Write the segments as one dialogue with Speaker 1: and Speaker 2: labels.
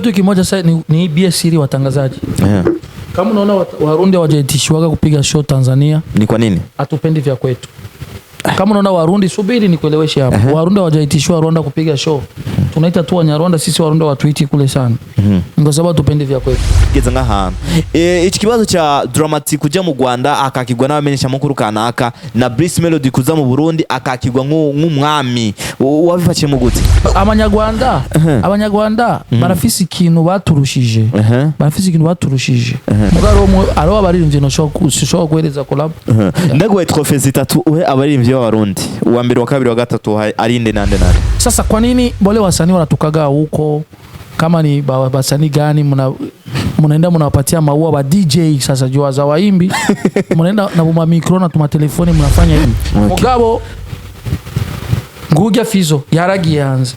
Speaker 1: kitu kimoja sasa ni BS siri watangazaji. Kama unaona Warundi hawajaitishwaga kupiga show Tanzania.
Speaker 2: Ni kwa nini?
Speaker 1: Hatupendi vya kwetu. Kama unaona Warundi, subiri nikueleweshe hapo. Warundi hawajaitishwa Rwanda kupiga show. Tunaita tu Abanyarwanda, sisi Warundi watuiti kule sana. Ngo sababu tupende vya kwetu.
Speaker 2: Geza ngaha. Iki kibazo cha Dramatic kuja mu Rwanda akakigwa n'abamenyesha makuru kanaka na Brice Melody kuza mu Burundi akakigwa nk'umwami. Wabifashe mu gute? Abanyarwanda barafise ikintu baturushije. Barafise ikintu baturushije. Mugaro aro abaririmbye no shobora guhereza collab. Ndagwe trophée zitatu uhe abaririmbye b'Abarundi. Uwa mbere wa kabiri wa gatatu arinde nande.
Speaker 1: Sasa kwa nini wale wasanii wanatukaga huko? Kama ni wasanii gani mnaenda mnawapatia maua ba DJ sasa jua za waimbi mnaenda na buma mikro na tuma telefoni mnafanya hivi. Mugabo nguja fizo yaragi yanze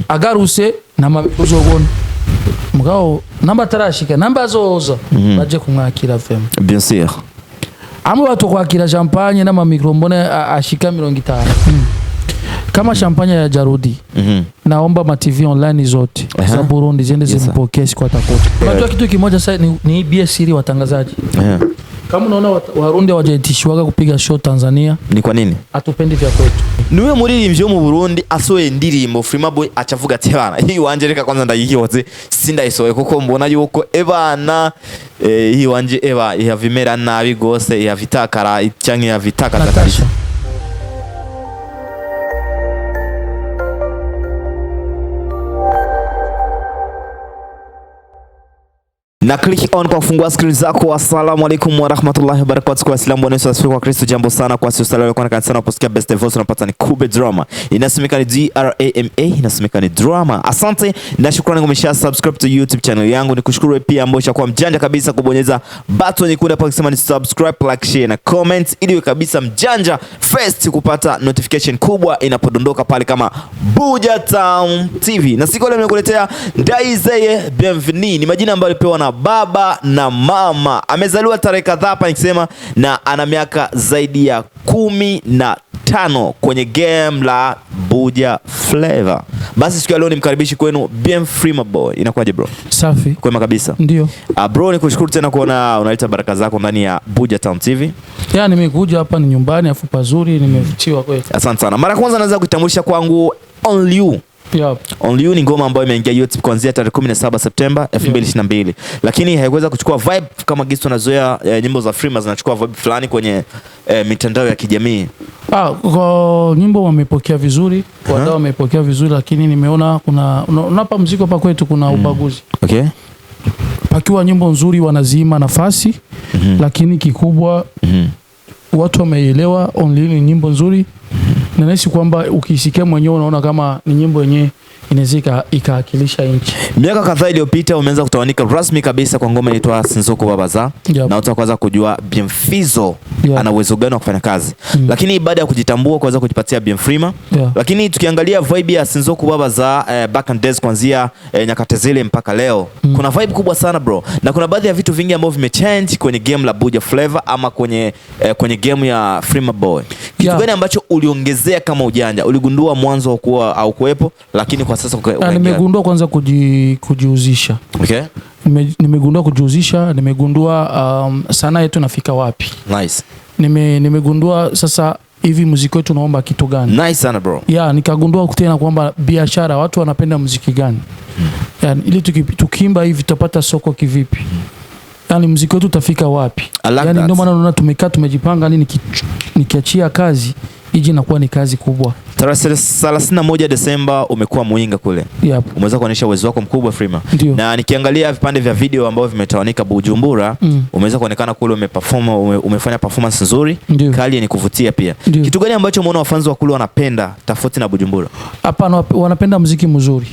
Speaker 1: agaruse na mabuzogona mugabo namba tarashika namba zoza baje kumwakira FM
Speaker 2: bien sûr
Speaker 1: amwe watu kwakira champagne na mikro mbone ashika 50 kama champagne ya Jarudi naomba ma TV online zote za Burundi zende zimpokee kwa takoti. Unajua kitu kimoja sasa ni BS siri watangazaji. Kama unaona Warundi hawajaitishwaga kupiga show Tanzania.
Speaker 2: Ni kwa nini?
Speaker 1: Hatupendi vya kwetu.
Speaker 2: Niwe muririmbyi wo mu Burundi asoye ndirimbo Freema Boy acavuga ati bana hii wanje reka kwanza ndayiyoze sindayisoye kuko mbona yuko ebana hii wanje eba yavimera nabi gose yavitakara cyanke yavitakara kabisa. Na click on kwa kufungua screen zako. Assalamu alaikum wa rahmatullahi wa barakatuh. Kwa Waislamu Bwana Yesu asifiwe kwa Kristo. Jambo sana kwa sisi leo kwa kanisa na posikia best voice unapata ni Kube Drama. Inasemekana DRAMA, inasemekana drama. Asante na shukrani kwa umesha subscribe to YouTube channel yangu. Nikushukuru pia ambao ushakuwa mjanja kabisa kubonyeza button nyekundu hapo kusema ni subscribe, like, share na comment ili kabisa mjanja first kupata notification kubwa inapodondoka pale kama Buja Town TV. Na siku leo nimekuletea Ndaizeye Bienvenue. Ni majina ambayo alipewa na baba na mama. Amezaliwa tarehe kadhaa hapa nikisema na ana miaka zaidi ya 15 kwenye game la Buja Flavor. Basi siku ya leo nimkaribishi kwenu Freema Boy. Inakuwaje bro?
Speaker 1: Safi.
Speaker 2: Kwema kabisa.
Speaker 1: Ndio.
Speaker 2: Bro nikushukuru tena kuona unaleta baraka zako ndani ya Buja Town TV.
Speaker 1: Nimekuja hapa ni nyumbani afu pazuri nimevutiwa kweli.
Speaker 2: Asante sana. Mara kwanza naweza kutambulisha kwangu Only You. Only You ni ngoma ambayo imeingia YouTube kuanzia tarehe 17 Septemba 2022. Lakini haiweza kuchukua vibe kama gisi tunazoea nyimbo za Freema zinachukua vibe fulani kwenye mitandao ya kijamii.
Speaker 1: Kwa nyimbo wamepokea vizuri, wadau wamepokea vizuri, lakini nimeona kuna unapa muziki hapa kwetu kuna ubaguzi.
Speaker 2: Okay.
Speaker 1: Pakiwa nyimbo nzuri wanazima nafasi, lakini kikubwa watu wameelewa Only You ni nyimbo nzuri. Na nahisi kwamba ukisikia mwenyewe unaona kama ni nyimbo yenyewe inaweza ikaakilisha nchi. Miaka
Speaker 2: kadhaa iliyopita umeanza kutawanika rasmi kabisa kwa ngoma inaitwa Sinzoko Babaza. Na utaanza kujua Bienfizo ana uwezo gani wa kufanya kazi. Lakini baada ya kujitambua kuanza kujipatia Freema. Lakini tukiangalia vibe ya Sinzoko Babaza back and days kuanzia nyakati zile mpaka leo kuna vibe kubwa sana bro. Na kuna baadhi ya vitu vingi ambavyo vimechange kwenye game la Buja Flavor ama kwenye game ya Freema Boy. Kitu gani ambacho uliongezea kama ujanja? Uligundua mwanzo kuwa au kuepo lakini kwa sasa
Speaker 1: nimegundua kwanza kujiuzisha.
Speaker 2: Okay.
Speaker 1: Nimegundua kujiuzisha, nimegundua sanaa yetu inafika wapi.
Speaker 2: Nice.
Speaker 1: Nimegundua sasa hivi muziki wetu unaomba kitu gani.
Speaker 2: Nice sana bro.
Speaker 1: Nikagundua tena kwamba biashara watu wanapenda muziki gani. Ili tukimba hivi tutapata soko kivipi. Muziki wetu utafika wapi. Ndio maana unaona tumekaa tumejipanga nini nikiachia kazi hiji inakuwa ni kazi kubwa.
Speaker 2: Tarehe 31 Desemba umekuwa Muinga kule. Umeweza kuonyesha uwezo wako mkubwa Freema. Na nikiangalia vipande vya video ambavyo vimetawanika Bujumbura, umeweza kuonekana kule umefanya performance nzuri, kali ni kuvutia pia. Kitu gani ambacho umeona wafanzi wa kule wanapenda tofauti na Bujumbura? Hapana,
Speaker 1: wanapenda muziki mzuri.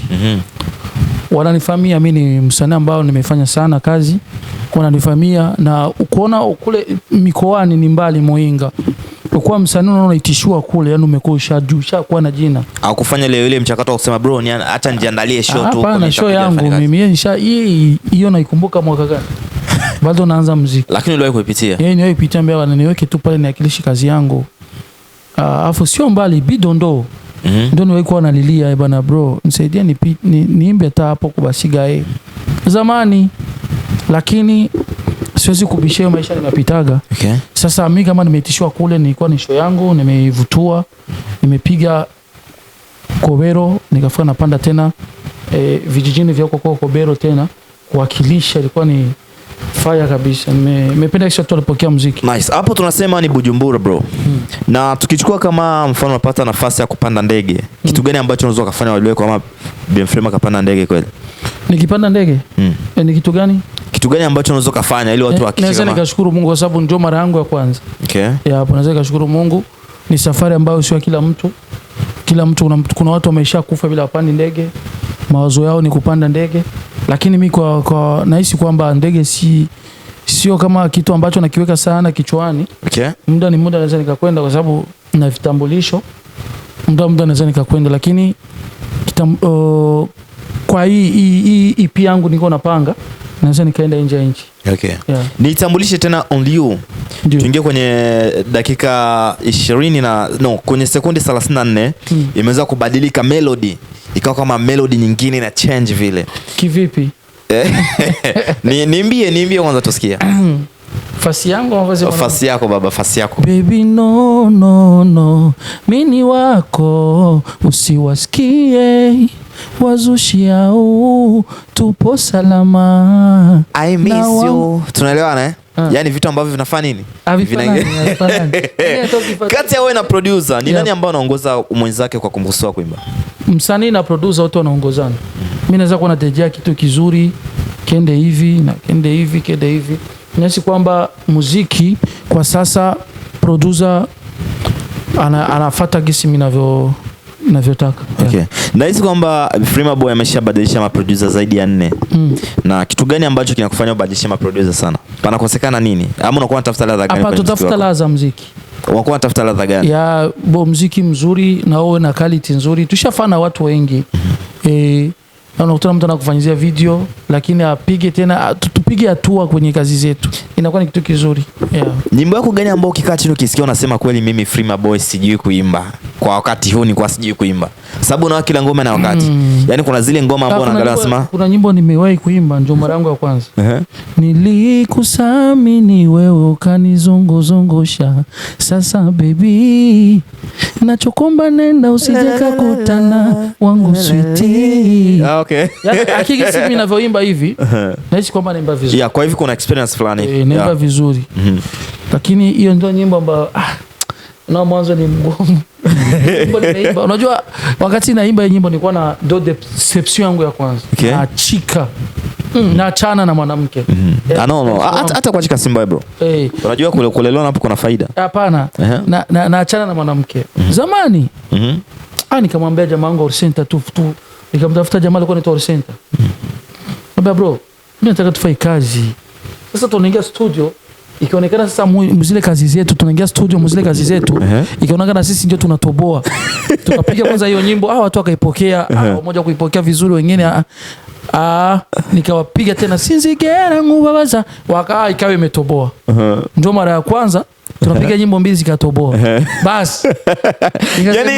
Speaker 1: Wananifahamia mimi ni msanii ambao nimefanya sana kazi. Wananifahamia na ukoona kule mikoani ni mbali Muinga. Kwa msanii unaona itishua kule umekuwa ushakuwa na jina.
Speaker 2: Au kufanya leo ile mchakato wa kusema bro hata nijiandalie show tu
Speaker 1: kwa show yangu mimi hiyo naikumbuka mwaka gani. Bado naanza muziki.
Speaker 2: Lakini uliwahi kuipitia?
Speaker 1: Niwahi kuipitia mbele na niweke tu pale niakilishi kazi yangu. Afu sio mbali Bidondo. Ndio niwahi kuwa nalilia bana bro nisaidie niimbe hata hapo kubashiga zamani, lakini siwezi kubishia maisha nimepitaga.
Speaker 2: Okay.
Speaker 1: Sasa mimi kama nimeitishwa kule, nilikuwa ni show yangu, nimeivutua, nimepiga Kobero, nikafika napanda tena vijijini vya huko Kobero tena kuwakilisha, ilikuwa ni fire kabisa. Nimependa kisha tu alipokea muziki.
Speaker 2: Nice. Hapo tunasema ni Bujumbura bro. Na tukichukua kama mfano unapata nafasi ya kupanda ndege, kitu gani ambacho unaweza kufanya wale kama Benfrema kapanda ndege kweli?
Speaker 1: Nikipanda ndege? Ni kitu gani?
Speaker 2: Kitu gani ambacho unaweza kufanya ili watu wakishika?
Speaker 1: Naweza nikashukuru Mungu kwa sababu ndio mara yangu ya kwanza.
Speaker 2: Okay.
Speaker 1: Ya hapo naweza nikashukuru Mungu. Ni safari ambayo sio kila mtu. Kuna watu wamesha kufa bila kupanda ndege. Mawazo yao ni kupanda ndege. Lakini mimi kwa nahisi kwamba ndege sio kama kitu ambacho nakiweka sana kichwani.
Speaker 2: Okay.
Speaker 1: Muda naweza nikakwenda kwa sababu na vitambulisho. Muda naweza nikakwenda, lakini kwa hii EP yangu niko napanga naweza nikaenda nje ya nchi.
Speaker 2: Okay. Yeah. Nitambulishe tena on you. Tuingie kwenye dakika 20 kwenye sekunde 34 imeweza kubadilika melody. Ikawa kama melody nyingine na change vile.
Speaker 1: Kivipi?
Speaker 2: Niambie kwanza tusikia.
Speaker 1: Fasi yangu au
Speaker 2: fasi yako baba, fasi yako.
Speaker 1: Baby no, mini wako usiwasikie wazushi yao, tupo salama.
Speaker 2: I miss you. Tunaelewana eh? Yaani vitu ambavyo vinafanya nini? Kati ya wewe na producer, ni nani ambao anaongoza mwenzake kwa kumruhusu kuimba?
Speaker 1: Msanii na producer wote wanaongozana. Mimi naweza kuwa nategea kitu kizuri, kende hivi na kende hivi. Nasi kwamba muziki kwa sasa producer anafuata gisi mimi navyotaka.
Speaker 2: Okay. Nahisi kwamba Frima Boy ameshabadilisha maproducer zaidi ya 4. Na kitu gani ambacho kinakufanya ubadilishe maproducer sana? Panakosekana nini? Ama unakuwa unatafuta ladha gani?
Speaker 1: Hapa tutafuta ladha muziki.
Speaker 2: Unakuwa unatafuta ladha gani?
Speaker 1: Ya muziki mzuri na uwe na quality nzuri. Tushafana watu wengi. Unakutana mtu anakufanyizia video lakini apige tena, tupige hatua kwenye kazi zetu. Inakuwa ni kitu kizuri. Yeah.
Speaker 2: Nyimbo yako gani ambayo ukikaa chini ukisikia unasema kweli mimi Frima Boy sijui kuimba? Kwa wakati huu ni kwa sijui kuimba. Sababu na kila ngoma na wakati. Yaani kuna zile ngoma ambazo unaangalia unasema
Speaker 1: kuna nyimbo nimewahi kuimba ndio mara yangu ya kwanza. Nilikusamini wewe ukanizongozongosha. Sasa baby nachokomba nenda usije kukutana wangu sweetie.
Speaker 2: Okay.
Speaker 1: Hakika si mimi ninavyoimba hivi. Nahisi kwamba naimba vizuri.
Speaker 2: Yeah, kwa hivyo kuna experience fulani.
Speaker 1: Naimba vizuri. Lakini hiyo ndio nyimbo ambayo na mwanzo ni mgumu. Unajua wakati naimba nyimbo nilikuwa na deception yangu ya kwanza.
Speaker 2: Okay.
Speaker 1: Nachika. Naachana na mwanamke.
Speaker 2: No. Hata kwa chika Simba bro. Unajua kulelewa hapo kuna faida.
Speaker 1: Hapana. Naachana na mwanamke. Zamani. Nikamwambia jamaa wangu Orsenta tu. Nikamtafuta jamaa alikuwa anaitwa Orsenta. Mbona bro, mimi nataka tufanye kazi. Sasa tunaingia studio, ikionekana sasa mzile kazi zetu, tunaingia studio mzile kazi zetu, ikionekana sisi ndio tunatoboa. Tukapiga kwanza hiyo nyimbo, watu wakaipokea, mmoja kuipokea vizuri, wengine nikawapiga tena sinzigera ngubabaza, ikawa imetoboa. Ndio mara ya kwanza tunapiga nyimbo mbili zikatoboa. Basi.
Speaker 2: Yaani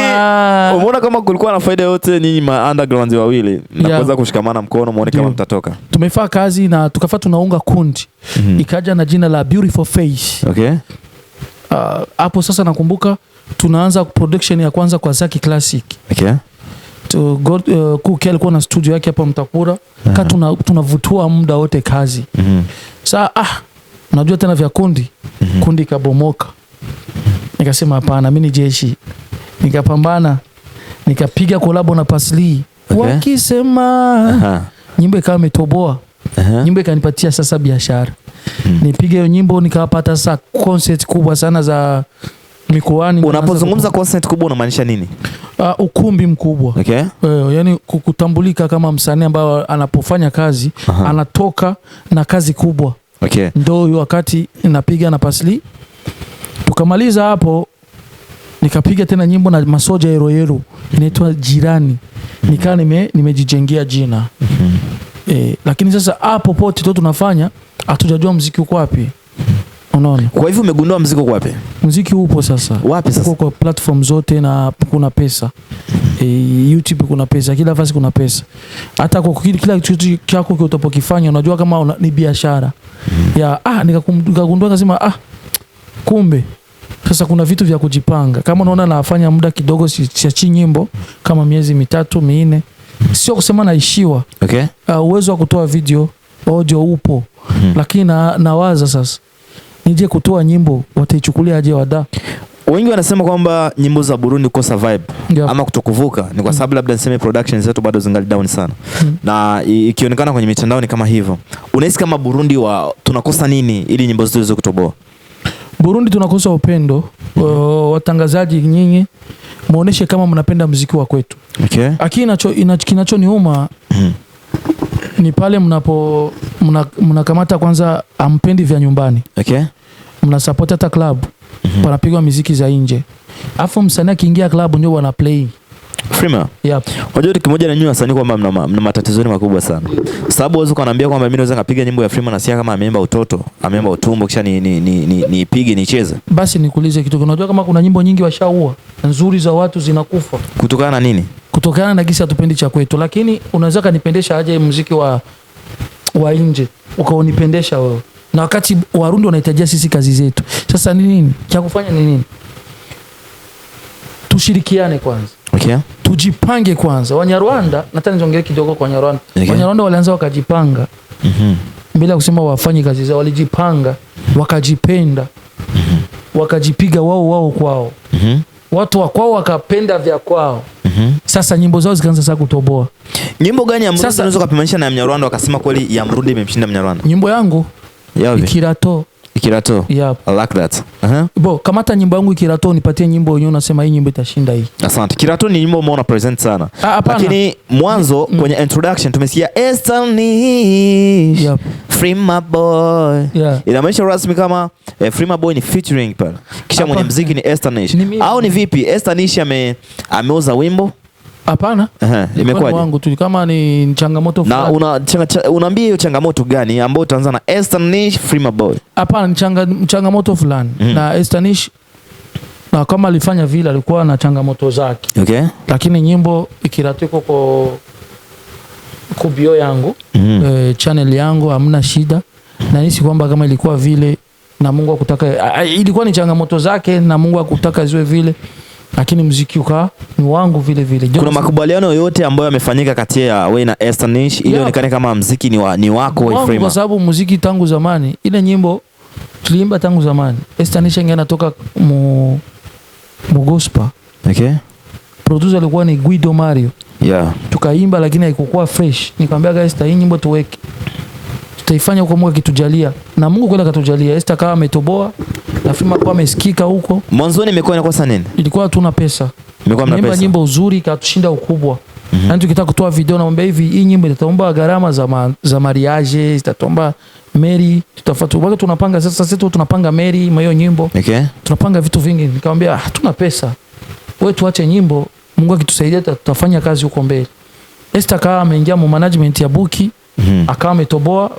Speaker 2: umeona kama kulikuwa na faida yote nyinyi ma underground wawili na kuweza kushikamana mkono muone kama mtatoka.
Speaker 1: Tumefanya kazi na tukafaa tunaunga kundi. Ikaja na jina la Beautiful Face.
Speaker 2: Okay.
Speaker 1: Hapo sasa nakumbuka tunaanza production ya kwanza kwa Zaki Classic.
Speaker 2: Okay.
Speaker 1: Kuki alikuwa na studio yake hapa Mtakura. Tunavutua muda wote kazi. Sasa unajua tena vya kundi. Kundi kabomoka. Nikasema hapana, mimi ni jeshi. Nikapambana. Nikapiga collabo na Pasli. Wakisema nyimbo ikawa imetoboa. Nyimbo ikanipatia sasa biashara. Nipiga hiyo nyimbo nikawapata sasa concert kubwa sana za mikoani.
Speaker 2: Unapozungumza concert kubwa unamaanisha nini?
Speaker 1: Ukumbi mkubwa.
Speaker 2: Okay.
Speaker 1: Yani kutambulika kama msanii ambaye anapofanya kazi anatoka na kazi kubwa.
Speaker 2: Okay.
Speaker 1: Ndio wakati napiga na Pasli. Tukamaliza hapo nikapiga tena nyimbo na Masoja Yeroyero inaitwa Jirani. Nikaa nimejijengea jina. Lakini sasa hapo pote tu tunafanya hatujajua muziki uko wapi. Unaona?
Speaker 2: Kwa hivyo umegundua muziki uko wapi?
Speaker 1: Muziki upo sasa.
Speaker 2: Wapi sasa?
Speaker 1: Uko kwa platform zote na kuna pesa. YouTube kuna pesa, kila nafasi kuna pesa. Hata kwa kila kitu chako utapokifanya unajua kama ni biashara. Ya nikagundua kasema kumbe sasa kuna vitu vya kujipanga. Kama unaona nafanya muda kidogo siachi nyimbo kama miezi 3 4, sio kusema naishiwa.
Speaker 2: Okay.
Speaker 1: Uwezo wa kutoa video, audio upo. Lakini nawaza sasa nije kutoa nyimbo wataichukulia aje wada?
Speaker 2: Wengi wanasema kwamba nyimbo za Burundi kukosa vibe ama kutokuvuka ni kwa sababu labda niseme production zetu bado zingali down sana. Na ikionekana kwenye mitandao ni kama hivyo. Unahisi kama Burundi tunakosa nini ili nyimbo zetu ziweze kutoboa?
Speaker 1: Burundi tunakosa upendo. Watangazaji nyinyi muoneshe kama mnapenda muziki wa kwetu.
Speaker 2: Okay.
Speaker 1: Lakini kinachoniuma ni pale mnakamata kwanza ampendi vya nyumbani.
Speaker 2: Okay.
Speaker 1: Mnasupport hata club. Panapigwa muziki za nje. Afu msanii akiingia club ndio wana play.
Speaker 2: Freema.
Speaker 1: Yep.
Speaker 2: Unajua kitu kimoja na nyinyi wasanii kwamba mna matatizo makubwa sana. Sababu wewe ukaniambia kwamba mimi naweza kupiga nyimbo ya Freema na sikia kama ameimba utoto, ameimba utumbo kisha niipige nicheze.
Speaker 1: Basi nikuulize kitu. Unajua kama kuna nyimbo nyingi washaua nzuri za watu zinakufa.
Speaker 2: Kutokana na nini? Kutokana
Speaker 1: na gisi hatupendi cha kwetu. Lakini unaweza kanipendesha aje muziki wa nje ukaonipendesha wewe. Na wakati Warundi wanahitajia sisi kazi zetu. Sasa ni nini? Cha kufanya ni nini? Tushirikiane kwanza.
Speaker 2: Okay.
Speaker 1: Tujipange kwanza. Wanyarwanda, nataka nizongee kidogo kwa Wanyarwanda. Okay. Wanyarwanda walianza wakajipanga. Bila kusema wafanye kazi zao, walijipanga, wakajipenda. Wakajipiga wao kwao. Watu wa kwao wakapenda vya kwao. Sasa nyimbo zao zikaanza sasa kutoboa.
Speaker 2: Nyimbo gani ya Mrundi unaweza kupimanisha na ya Mnyarwanda wakasema kweli ya Mrundi imemshinda Mnyarwanda?
Speaker 1: Nyimbo yangu Ikirato.
Speaker 2: Yep. I like that.
Speaker 1: Kamata nyimbo yangu Ikirato nipatie nyimbo yenyewe unasema hii nyimbo itashinda hii.
Speaker 2: Asante. Ikirato ni nyimbo umeona present sana. Lakini mwanzo kwenye introduction tumesikia Estanish.
Speaker 1: Yep.
Speaker 2: Free my boy.
Speaker 1: Yeah.
Speaker 2: Inamaanisha rasmi kama Free my boy ni featuring pale. Kisha mwenye muziki ni Estanish. Au ni vipi? Estanish ameuza wimbo?
Speaker 1: Hapana.
Speaker 2: Imekwaje?
Speaker 1: Wangu tu kama ni changamoto
Speaker 2: fulani. Na unaambia hiyo changamoto gani ambayo utaanza na Estanish Free my boy?
Speaker 1: Hapana, ni changamoto fulani. Na Estanish na kama alifanya vile alikuwa na changamoto zake.
Speaker 2: Okay.
Speaker 1: Lakini nyimbo Ikirato iko kwa bio yangu, channel yangu hamna shida. Na nisi kwamba kama ilikuwa vile na Mungu akutaka ilikuwa ni changamoto zake na Mungu akutaka ziwe vile. Lakini muziki ni wangu vile vile.
Speaker 2: Kuna makubaliano yote ambayo yamefanyika kati ya wewe na Estanish ili onekane kama muziki ni wako Freema?
Speaker 1: Kwa sababu muziki tangu zamani, ile nyimbo tuliimba tangu zamani. Estanish anatoka mu gospel.
Speaker 2: Okay.
Speaker 1: Producer alikuwa ni Guido Mario.
Speaker 2: Yeah.
Speaker 1: Tukaimba lakini haikuwa fresh. Nikamwambia guys, hii nyimbo tuweke. Tutaifanya kwa Mungu akitujalia. Na Mungu kweli akatujalia. Esther kama ametoboa. Na Freema kwa amesikika huko.
Speaker 2: Mwanzoni imekuwa inakosa nini?
Speaker 1: Ilikuwa hatuna pesa.
Speaker 2: Imekuwa mna pesa.
Speaker 1: Nyimbo nzuri katushinda ukubwa. Na tukitaka kutoa video naomba hivi hii nyimbo itaomba gharama za mariage, itatomba Mary, tutafuata wale tunapanga sasa tunapanga Mary hiyo nyimbo.
Speaker 2: Okay.
Speaker 1: Tunapanga vitu vingi. Nikamwambia hatuna pesa. Wewe tuache nyimbo, Mungu akitusaidia tutafanya kazi huko mbele. Esther kama ameingia mu management ya Buki, akawa ametoboa.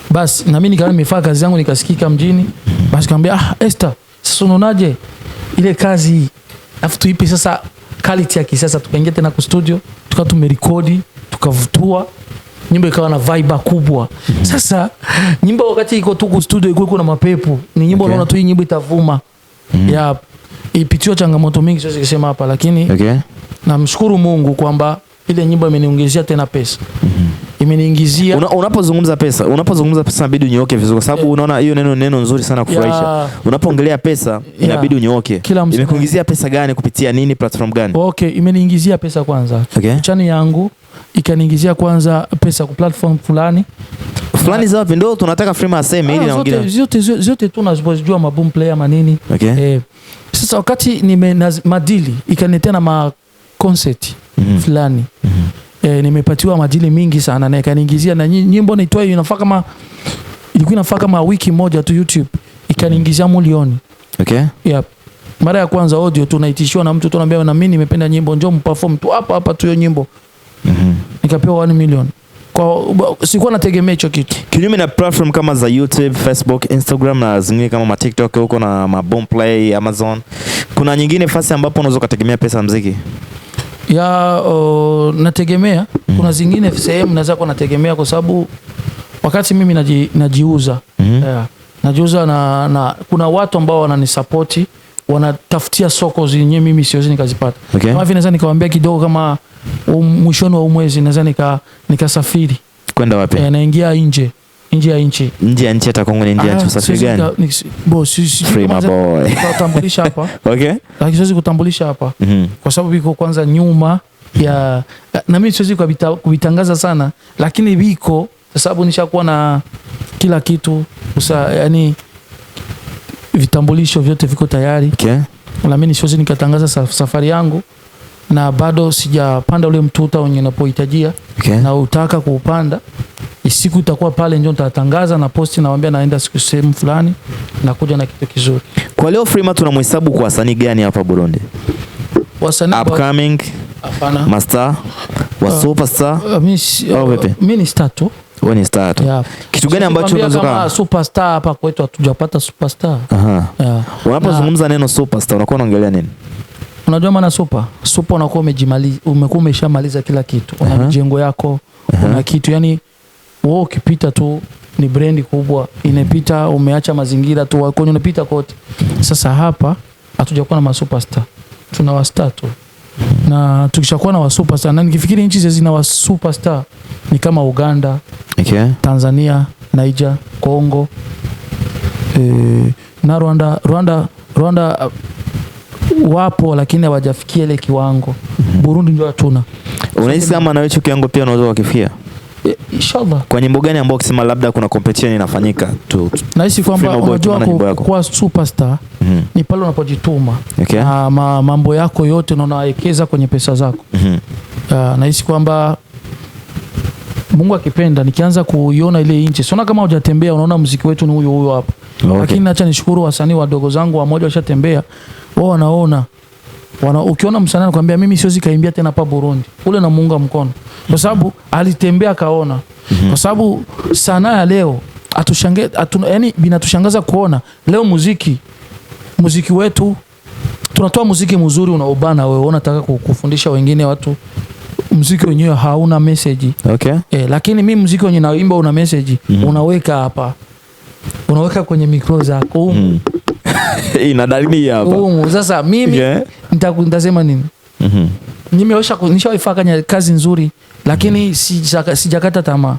Speaker 1: Basi na mimi nikawa nimefanya kazi yangu nikasikika mjini. Basi nikamwambia Esther, sasa unaonaje ile kazi afu tuipe sasa quality ya kisasa, tukaingia tena ku studio, tukawa tumerekodi, tukavutua. Nyimbo ikawa na vibe kubwa. Sasa nyimbo wakati iko tu ku studio iko na mapepo. Ni nyimbo unaona tu hii nyimbo itavuma. Ya ipitiwa changamoto mingi siwezi kusema hapa lakini namshukuru Mungu kwamba ile nyimbo imeniongezea tena pesa. Imeniingizia.
Speaker 2: Unapozungumza pesa inabidi unyooke vizuri kwa sababu unaona hiyo neno nzuri sana kufurahisha. Unapoongelea pesa inabidi unyooke. Imekuingizia pesa gani kupitia nini, platform gani?
Speaker 1: Okay, imeniingizia pesa kwanza. Channel yangu ikaniingizia kwanza pesa ku platform fulani
Speaker 2: za wapi ndio tunataka Freema aseme ili naongelea.
Speaker 1: Zote tu nazojua maboom player manini. Sasa wakati madili ikaniletea na concert fulani. Nimepatiwa madili mingi sana na ikaniingizia na nyimbo naitoa inafaa kama ilikuwa inafaa kama wiki moja tu YouTube ikaniingizia milioni. Yep. Mara ya kwanza audio tunaitishiwa na mtu tunaambia na mimi nimependa nyimbo njoo mperform tu hapa tu hiyo nyimbo. Nikapewa 1 million. Kwa sikuwa nategemea hicho kitu.
Speaker 2: Kinyume na platform kama za YouTube, Facebook, Instagram na zingine kama TikTok huko na Boomplay, Amazon, kuna nyingine fasi ambapo unaweza kutegemea pesa muziki?
Speaker 1: Ya nategemea. Kuna zingine sehemu naweza kuwa nategemea kwa sababu wakati mimi najiuza. Yeah. Najiuza na kuna watu ambao wananisupport, wanatafutia soko zenye mimi siwezi nikazipata. Kama hivi naweza nikawaambia kidogo kama mwishoni wa mwezi naweza nikasafiri.
Speaker 2: Kwenda wapi?
Speaker 1: Naingia nje ya nchi.
Speaker 2: Nje ya nchi hata Kongo ni nje ya nchi, usafiri gani?
Speaker 1: Sisi kutambulisha hapa.
Speaker 2: Okay.
Speaker 1: Lakini siwezi kutambulisha hapa. Kwa sababu biko kwanza nyuma ya na mimi siwezi kuvitangaza sana, lakini biko sababu nishakuwa na kila kitu yani vitambulisho vyote viko tayari.
Speaker 2: Okay.
Speaker 1: Na mimi siwezi nikatangaza safari yangu na bado sijapanda ule mtuta wenye napohitajia.
Speaker 2: Okay.
Speaker 1: Na utaka kuupanda, siku itakuwa pale ndio nitatangaza na posti, nawaambia naenda siku sehemu fulani na kuja na kitu kizuri.
Speaker 2: Kwa leo Freema tunamhesabu kwa wasanii gani hapa Burundi? Wasanii upcoming,
Speaker 1: hapana,
Speaker 2: master, wa superstar?
Speaker 1: Mimi ni star tu.
Speaker 2: Wewe ni star tu. Yeah. Kitu gani ambacho unaweza kama
Speaker 1: superstar hapa kwetu hatujapata superstar.
Speaker 2: Yeah. Unapozungumza neno superstar unakuwa unaongelea nini? Unajua
Speaker 1: maana super unakuwa umeshamaliza kila kitu. Una mjengo yako, una kitu yani wewe ukipita tu ni brand kubwa, inapita umeacha mazingira tu wako unapita kote. Sasa hapa hatujakuwa na masuperstar. Tuna wa star tu. Na tukishakuwa na wa superstar, na nikifikiri nchi zina wa superstar ni kama Uganda, okay, Tanzania, Niger, Congo, na Rwanda wapo lakini hawajafikia ile kiwango. Burundi ndio hatuna.
Speaker 2: Unahisi kama na wewe kiwango pia unaweza kufikia?
Speaker 1: Inshallah.
Speaker 2: Kwa nyimbo gani ambayo ukisema labda kuna competition inafanyika tu?
Speaker 1: Nahisi kwamba unajua kwa superstar ni pale unapojituma.
Speaker 2: Okay.
Speaker 1: Na mambo yako yote unawekeza kwenye pesa zako. Nahisi kwamba Mungu akipenda nikianza kuiona ile inchi. Siona kama hujatembea unaona muziki wetu ni huyo hapa. Okay. Lakini acha nishukuru wasanii wadogo zangu wamoja washatembea. Wao wanaona. Ukiona msanii anakuambia mimi siwezi kaimbia tena hapa Burundi. Ule na muunga mkono. Kwa sababu alitembea kaona. Kwa sababu sanaa ya leo yani binatushangaza kuona leo muziki wetu tunatoa muziki mzuri unaobana wewe unataka kufundisha wengine watu muziki wenyewe hauna message.
Speaker 2: Okay.
Speaker 1: Lakini mimi muziki wenyewe naimba una message, unaweka hapa. Unaweka kwenye mikro zako.
Speaker 2: Ina dalili hapa.
Speaker 1: Sasa mimi nitasema nini? Nishaifanya kazi nzuri lakini sijakata tamaa.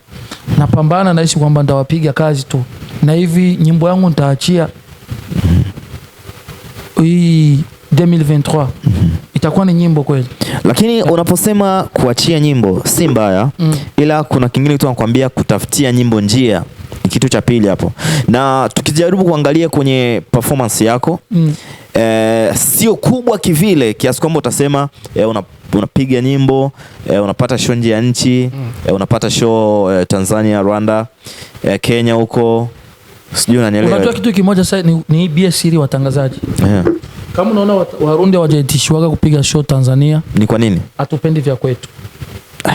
Speaker 1: Napambana naishi kwamba nitawapiga kazi tu. Na hivi nyimbo yangu nitaachia hii 2023. Itakuwa ni nyimbo kweli.
Speaker 2: Lakini unaposema kuachia nyimbo si mbaya, ila kuna kingine kitu nakwambia kutafutia nyimbo njia. Ni kitu cha pili hapo. Na tukijaribu kuangalia kwenye performance yako, sio kubwa kivile kiasi kwamba utasema unapiga nyimbo, unapata show nje ya nchi, unapata show Tanzania, Rwanda, Kenya huko. Sijui unanielewa.
Speaker 1: Unajua kitu kimoja sasa ni BS siri watangazaji. Kama unaona Warundi hawajaitishiwaga kupiga show Tanzania.
Speaker 2: Ni kwa nini?
Speaker 1: Hatupendi vya kwetu.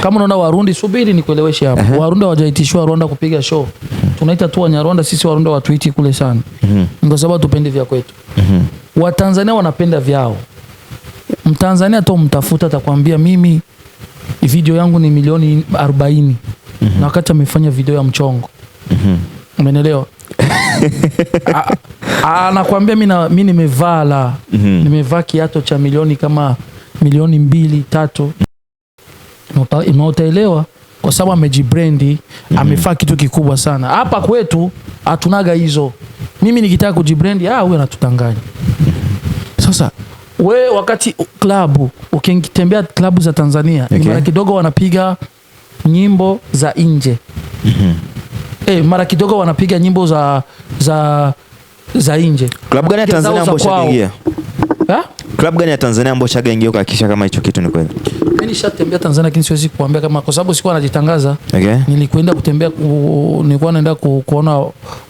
Speaker 1: Kama unaona Warundi, subiri nikueleweshe hapo. Warundi hawajaitishwa Rwanda kupiga show. Tunaita tu Wanyarwanda, sisi Warundi watuiti kule sana. Kwa sababu tupendi vya kwetu. Watanzania wanapenda vyao. Mtanzania tu mtafuta atakwambia mimi video yangu ni milioni 40. Na wakati amefanya video ya mchongo. Umeelewa? Anakuambia mimi nimevaa nimevaa kiato cha milioni kama milioni 2, 3. Unaotaelewa kwa sababu amejibrandi, amefaa kitu kikubwa sana. Hapa kwetu hatunaga hizo. Mimi nikitaka kujibrandi, wewe unatutanganya. Sasa wewe wakati klabu ukitembea klabu za Tanzania, mara kidogo wanapiga nyimbo za nje. Mara kidogo wanapiga nyimbo za nje.
Speaker 2: Klabu gani ya Tanzania ambayo shagaingia? Klabu gani ya Tanzania ambayo shagaingia ukahakisha kama hicho kitu ni kweli?
Speaker 1: Mimi nishatembea Tanzania lakini siwezi kuambia kama kwa sababu sikuwa najitangaza.
Speaker 2: Okay.
Speaker 1: Nilikwenda kutembea nilikuwa naenda kuona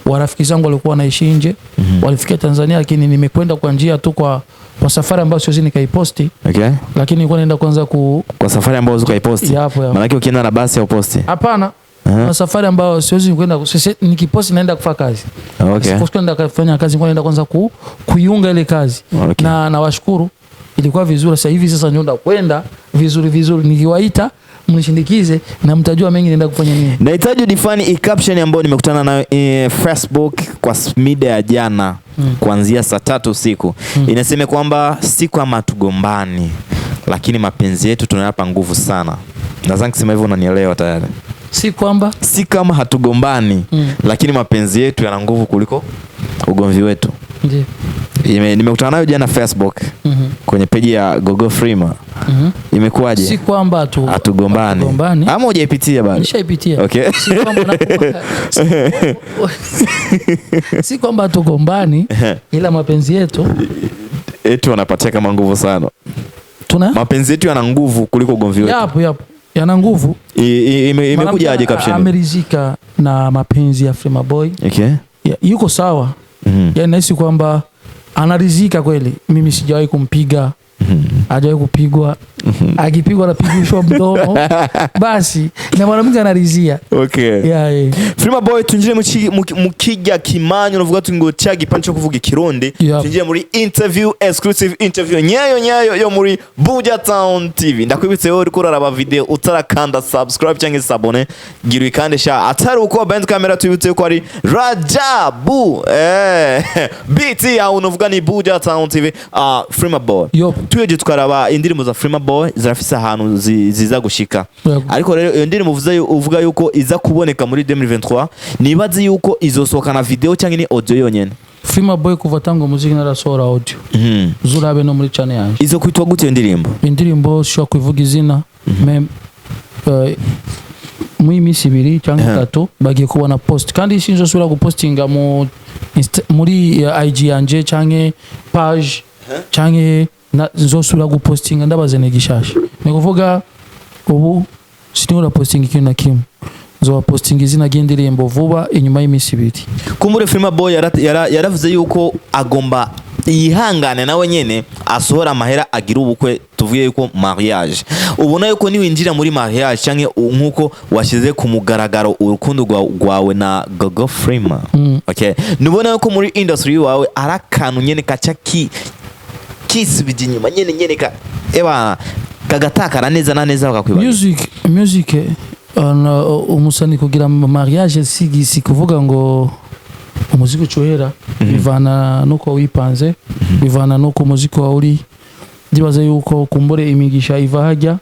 Speaker 1: warafiki zangu walikuwa wanaishi nje. Walifikia Tanzania lakini nimekwenda kwa njia tu kwa safari ambayo siwezi nikaiposti.
Speaker 2: Okay.
Speaker 1: Lakini nilikuwa naenda kwanza kwa
Speaker 2: safari ambayo ukaiposti.
Speaker 1: Maana
Speaker 2: ukienda na basi au posti?
Speaker 1: Hapana. na safari ambayo siwezi kwenda nikiposti naenda kufanya kazi.
Speaker 2: Okay.
Speaker 1: Siposti kwenda kufanya kazi, naenda kwanza kuiunga ile kazi. Okay. Na nawashukuru ilikuwa vizuri. Sasa hivi sasa ndio kwenda vizuri nikiwaita mnishindikize na mtajua mengi naenda kufanya nini.
Speaker 2: Nahitaji define caption ambayo nimekutana nayo Facebook kwa mida ya jana kuanzia saa 3 usiku. Inasema kwamba si kama tugombani, lakini mapenzi yetu tunayapa nguvu sana. Nadhani kusema hivyo unanielewa tayari. Si kama hatugombani, lakini mapenzi yetu yana nguvu kuliko ugomvi wetu.
Speaker 1: Ndiyo.
Speaker 2: Nimekutana nayo jana Facebook kwenye peji ya Gogo Frima. Imekuwaje?
Speaker 1: Si kwamba
Speaker 2: hatugombani. Ama hujaipitia bado?
Speaker 1: Nishaipitia.
Speaker 2: Okay.
Speaker 1: Si kwamba hatugombani ila mapenzi yetu
Speaker 2: wanapatia kama nguvu sana. Mapenzi yetu yana nguvu kuliko ugomvi wetu.
Speaker 1: Yapo. Yana nguvu.
Speaker 2: Imekuja aje caption?
Speaker 1: Amerizika na mapenzi ya Frima Boy.
Speaker 2: Okay.
Speaker 1: Yuko sawa. Yaani nahisi kwamba anarizika kweli. Mimi sijawahi kumpiga. Hajawahi kupigwa. Akipigwa anapigishwa mdomo. Basi na mwanamke anarizia.
Speaker 2: Okay.
Speaker 1: Yeah.
Speaker 2: Frima Boy tunjire mukijya kimanyo novuga ngo cyagi pancho kuvuga ikirundi. Tunjire muri exclusive interview nyayo yo muri Buja Town TV. Ndakwibitse yo uriko uraraba video utarakanda subscribe cyangwa sabone gira ikande sha atari uko band camera tubitse ko ari Rajabu BT au novuga ni Buja Town TV. Frima Boy tuyeje tukaraba indirimbo za Frima Boy zirafise ahantu ziza gushika. Ariko rero iyo ndirimbo uvuga yuko iza kuboneka muri 2023 nibaze yuko izosohoka na video cyangwa ni audio yonyene.
Speaker 1: Frima Boy kuva tango muziki narasohora audio. Zurabe no muri channel yanje. Izo
Speaker 2: kwitwa gute iyo ndirimbo?
Speaker 1: Indirimbo sho kwivuga izina mu imisi 2 cyangwa 3 bagiye kubona post kandi sinzosubira gupostinga muri IG yanje cyangwa page cyangwa nzosubira gupostinga ndabaze negishasha. Nikuvuga ubu sinura posting ikintu na kimwe. Nzo posting izina ry'indirimbo vuba inyuma y'imisi 2.
Speaker 2: Kumure Frima Boy yaravuze yuko agomba yihangane nawe nyene asohora amahera agira ubukwe tuvuye yuko mariage. Ubona yuko ni winjira muri mariage cyangwa nkuko washize ku mugaragaro urukundo rwawe na Gogo Frima. Okay. Nubona yuko muri industry wawe arakanu nyene kaca kisubije inyuma nyene kagatakara neza na neza bakakwibaza.
Speaker 1: Music umusani kugira mariage si kuvuga ngo umuziki ucohera bivana nuko wipanze bivana nuko umuziki wa uri dibaza yuko kumbure imigisha iva hajya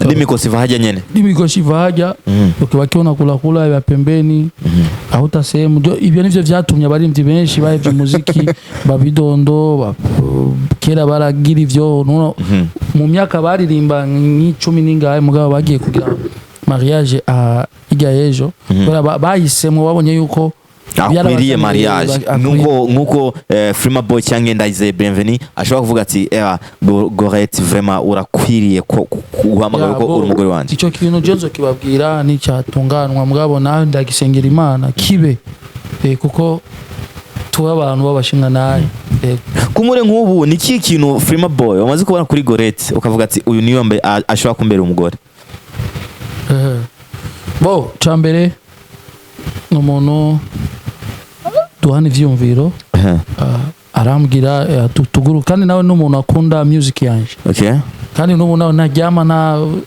Speaker 2: Dimikosi vahaja nyene.
Speaker 1: Dimikosi vahaja ukiwakiona kula ya pembeni ahuta sehemu ibyo nivyo vyatumye abarimvyi benshi bahevye muziki babidondo kera baragira ivyo mu myaka baririmba n'10 n'ingahe mugabo bagiye kugira mariage iga ejo bahisemo babonye yuko
Speaker 2: akwiriye mariage nkuko Frima Boy cyangwa Ndayize Bienvenue ashobora kuvuga ati Gorette vraiment urakwiriye guhamagara ko uri umugore wanje.
Speaker 1: Ico kintu Jonzo kibabwira ni cyatunganwa mugabo nawe ndagisengera Imana kibe kuko tuba abantu babashinga naye.
Speaker 2: Kumure nk'ubu ni iki kintu Frima Boy wamaze kubona kuri Gorette ukavuga ati uyu niyo mbe ashobora kumbera umugore?
Speaker 1: Bo cyambere umuntu duhana ivyumviro arambwira tuguru kandi nawe n'umuntu akunda music yanje.
Speaker 2: Okay.
Speaker 1: Kandi n'ubu nawe najyama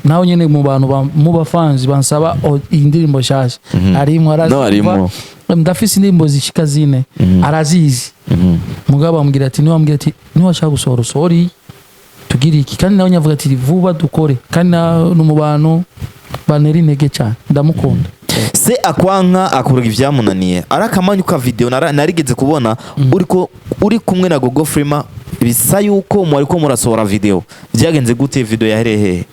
Speaker 1: nawe nyene mu bantu mu bafanzi bansaba indirimbo shasha arimo araziva ndafise indirimbo zishika zine arazizi mugabo ambwira ati niwe ashaka gusohora sorry tugira iki kandi nawe nyavuga ati vuba dukore kandi no mu bantu baneri intege cyane ndamukunda.
Speaker 2: Se akwanka akuruga ivyamunaniye arakamanyu ka video narigeze kubona uri kumwe na Gogo Frima bisa yuko mwari ko murasohora video byagenze gute video ya herehe